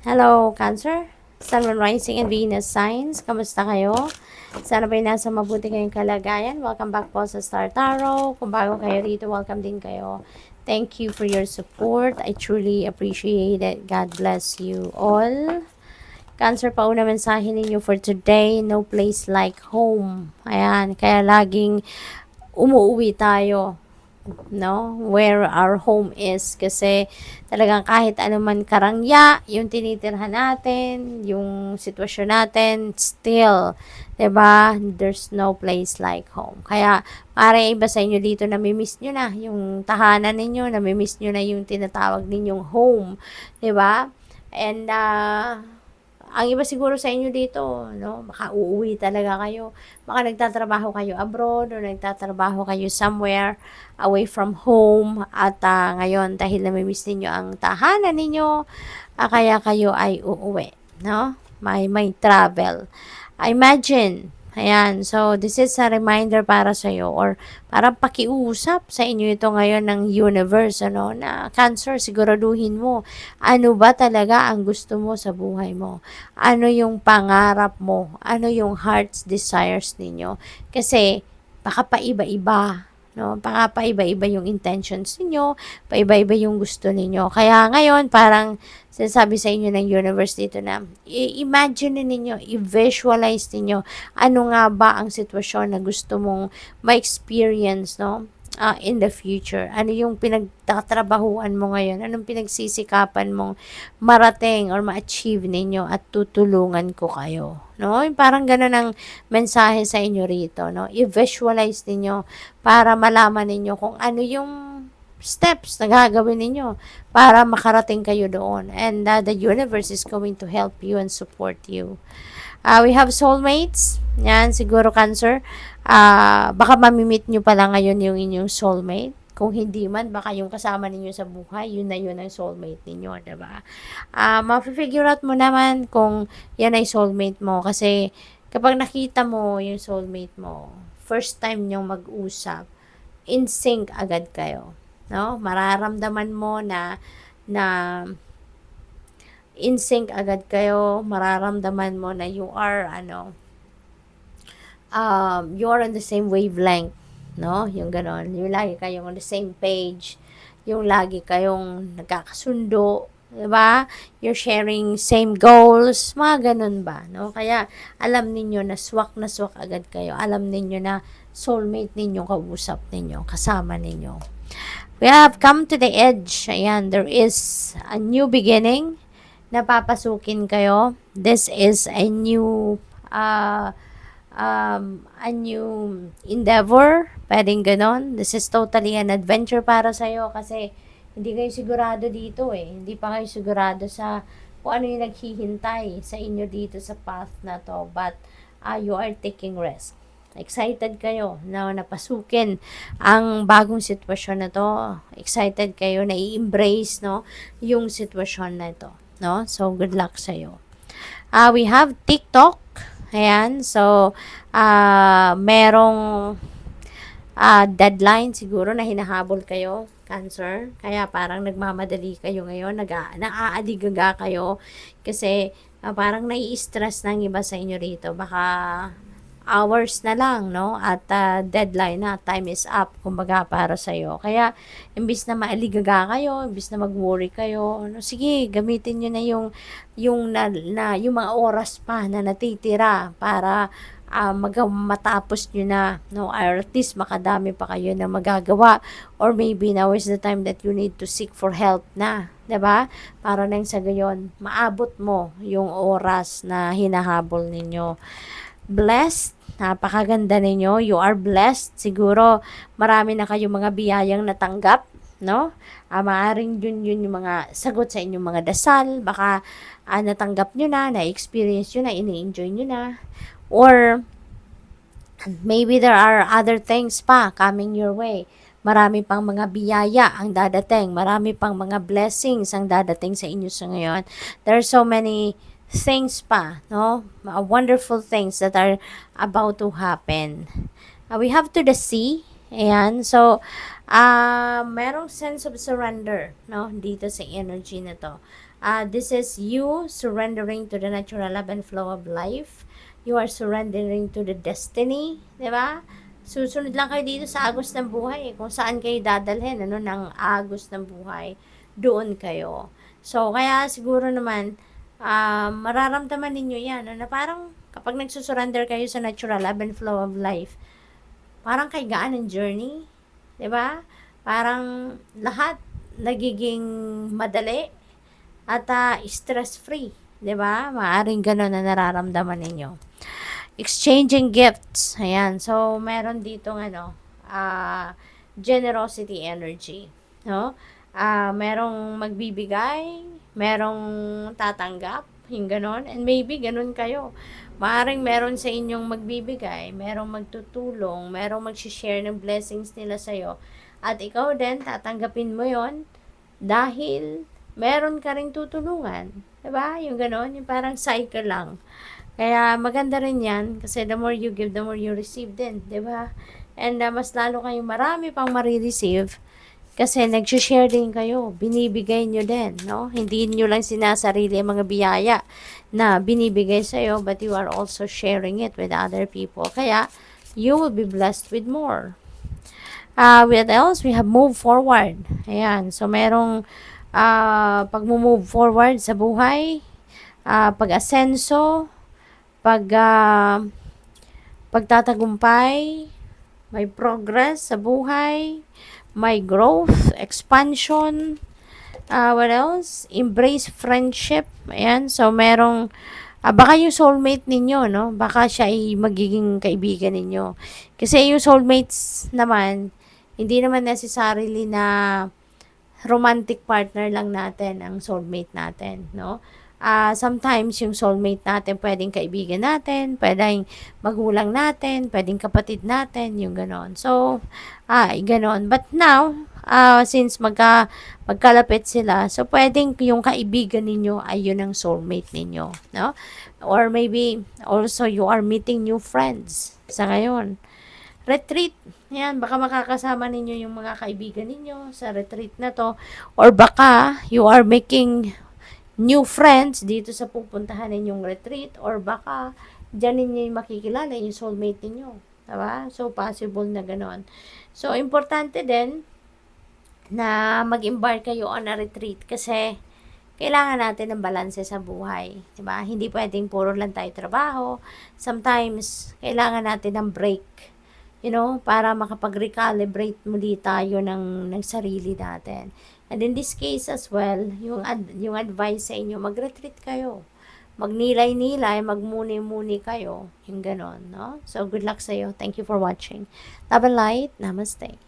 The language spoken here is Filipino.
Hello, Cancer. Sun, Moon, Rising, and Venus signs. Kamusta kayo? Sana ba'y nasa mabuti kayong kalagayan? Welcome back po sa Star Tarot. Kung bago kayo rito, welcome din kayo. Thank you for your support. I truly appreciate it. God bless you all. Cancer, pauna mensahe ninyo for today. No place like home. Ayan, kaya laging umuwi tayo, no, where our home is, kasi talagang kahit anuman karangya yung tinitirhan natin, yung sitwasyon natin, still, 'di ba, there's no place like home. Kaya para iba sa inyo dito, nami-miss nyo na yung tahanan ninyo, nami-miss nyo na yung tinatawag ninyong home, 'di ba? And ang iba siguro sa inyo dito, no, baka uuwi talaga kayo. Baka nagtatrabaho kayo abroad or nagtatrabaho kayo somewhere away from home at ngayon dahil namimiss ninyo ang tahanan ninyo, kaya kayo ay uuwi, no? May travel. Imagine. Ayan, so this is a reminder para sa iyo or parang pakiusap sa inyo ito ngayon ng universe, ano, na Cancer, siguraduhin mo ano ba talaga ang gusto mo sa buhay mo. Ano yung pangarap mo? Ano yung heart's desires ninyo? Kasi baka paiba-iba, no? Baka paiba-iba yung intentions ninyo, paiba-iba yung gusto ninyo. Kaya ngayon parang sinasabi sa inyo ng universe dito na i-imagine ninyo, i-visualize ninyo ano nga ba ang sitwasyon na gusto mong ma-experience, no? In the future. Ano yung pinagtatrabahuan mo ngayon? Anong pinagsisikapan mong marating or ma-achieve ninyo at tutulungan ko kayo? No? Yung parang ganun ang mensahe sa inyo rito, no? I-visualize ninyo para malaman ninyo kung ano yung steps na gagawin ninyo para makarating kayo doon. And the universe is going to help you and support you. We have soulmates. Yan, siguro Cancer. Baka mamimit nyo pala ngayon yung inyong soulmate. Kung hindi man, baka yung kasama ninyo sa buhay, yun na yun ang soulmate ninyo, diba? Ma-figure out mo naman kung yan ay soulmate mo. Kasi kapag nakita mo yung soulmate mo, first time nyong mag-usap, in sync agad kayo. No? Mararamdaman mo na in sync agad kayo, mararamdaman mo na you are on the same wavelength, no? Yung ganon, yung lagi kayong on the same page, yung lagi kayong nagkakasundo, 'di ba? You're sharing same goals, mga ganun ba, no? Kaya alam ninyo na swak agad kayo. Alam ninyo na soulmate ninyo, kausap ninyo, kasama ninyo. We have come to the edge. Ayan, there is a new beginning. Napapasukin kayo. This is a new endeavor. Pwedeng ganon. This is totally an adventure para sa'yo kasi hindi kayo sigurado dito eh. Hindi pa kayo sigurado sa kung ano yung naghihintay sa inyo dito sa path na to. But you are taking risk. Excited kayo na napasukin ang bagong sitwasyon na to. Excited kayo na i-embrace, no, yung sitwasyon na ito, no? So, good luck sa'yo. We have TikTok. Ayan. So, merong deadline siguro na hinahabol kayo, Cancer. Kaya parang nagmamadali kayo ngayon. Naaaligaga kayo. Kasi parang nai-stress ng iba sa inyo rito. Baka hours na lang, no? At deadline na, time is up, kumbaga, para sa'yo. Kaya, imbis na maaligaga kayo, imbis na mag-worry kayo, no, sige, gamitin nyo na yung mga oras pa na natitira para matapos nyo na, no? Or at least makadami pa kayo na magagawa. Or maybe now is the time that you need to seek for help na, 'di ba? Para nang sa gayon, maabot mo yung oras na hinahabol ninyo. Blessed, napakaganda ninyo, you are blessed. Siguro marami na kayong mga biyayang natanggap, no? Maaaring yun yung mga sagot sa inyong mga dasal. Baka natanggap nyo na-experience nyo na, ini-enjoy nyo na. Or maybe there are other things pa coming your way. Marami pang mga biyaya ang dadating. Marami pang mga blessings ang dadating sa inyo sa ngayon. There are so many things pa, no? Wonderful things that are about to happen. We have to the sea. Ayan. So, merong sense of surrender, no? Dito sa energy na to. This is you surrendering to the natural ebb and flow of life. You are surrendering to the destiny, di ba? Susunod lang kayo dito sa agos ng buhay. Kung saan kayo dadalhin, ano, ng agos ng buhay, doon kayo. So, kaya siguro naman, mararamdaman ninyo yan, na parang kapag nagsusurrender kayo sa natural ebb and flow of life, parang kay gaan ng journey, di ba? Parang lahat nagiging madali at stress-free, di ba? Maaring gano'n na nararamdaman ninyo. Exchanging gifts. Ayan. So, meron dito generosity energy. No? Merong magbibigay, merong tatanggap, yung ganon. And maybe ganon kayo. Maaring meron sa inyong magbibigay, merong magtutulong, merong mag-share ng blessings nila sa'yo. At ikaw din, tatanggapin mo yon dahil meron ka ring tutulungan. Diba? Yung ganon, yung parang cycle lang. Kaya maganda rin yan kasi the more you give, the more you receive din, di ba? And mas lalo kayong marami pang marireceive kasi nag-share din kayo, binibigay nyo din, no? Hindi nyo lang sinasarili ang mga biyaya na binibigay sa'yo, but you are also sharing it with other people. Kaya, you will be blessed with more. What else? We have move forward. Ayan. So, merong pag-move forward sa buhay, pag-asenso, pagtatagumpay, may progress sa buhay, may growth, expansion, what else? Embrace friendship. Ayan, so merong, baka yung soulmate ninyo, no? Baka siya ay magiging kaibigan ninyo. Kasi yung soulmates naman, hindi naman necessarily na romantic partner lang natin ang soulmate natin, no? Sometimes yung soulmate natin pwedeng kaibigan natin, pwedeng magulang natin, pwedeng kapatid natin, yung ganon. So, ganon. But now, since magkalapit sila, so pwedeng yung kaibigan ninyo ay yun ang soulmate ninyo, no? Or maybe also you are meeting new friends sa ngayon. Retreat. Yan, baka makakasama ninyo yung mga kaibigan ninyo sa retreat na to. Or baka you are making new friends dito sa pupuntahan ninyong retreat, or baka dyan ninyo yung makikilala yung soulmate ninyo. Diba? So, possible na ganon. So, importante din na mag-embark kayo on a retreat kasi kailangan natin ng balanse sa buhay. Diba? Hindi pwedeng puro lang tayo trabaho. Sometimes, kailangan natin ng break. Para makapag-recalibrate muli tayo ng sarili natin. And in this case as well, yung advice sa inyo, mag-retreat kayo. Magnilay-nilay, magmuni-muni kayo. Yung ganon, no? So, good luck sa iyo. Thank you for watching. Love and light. Namaste.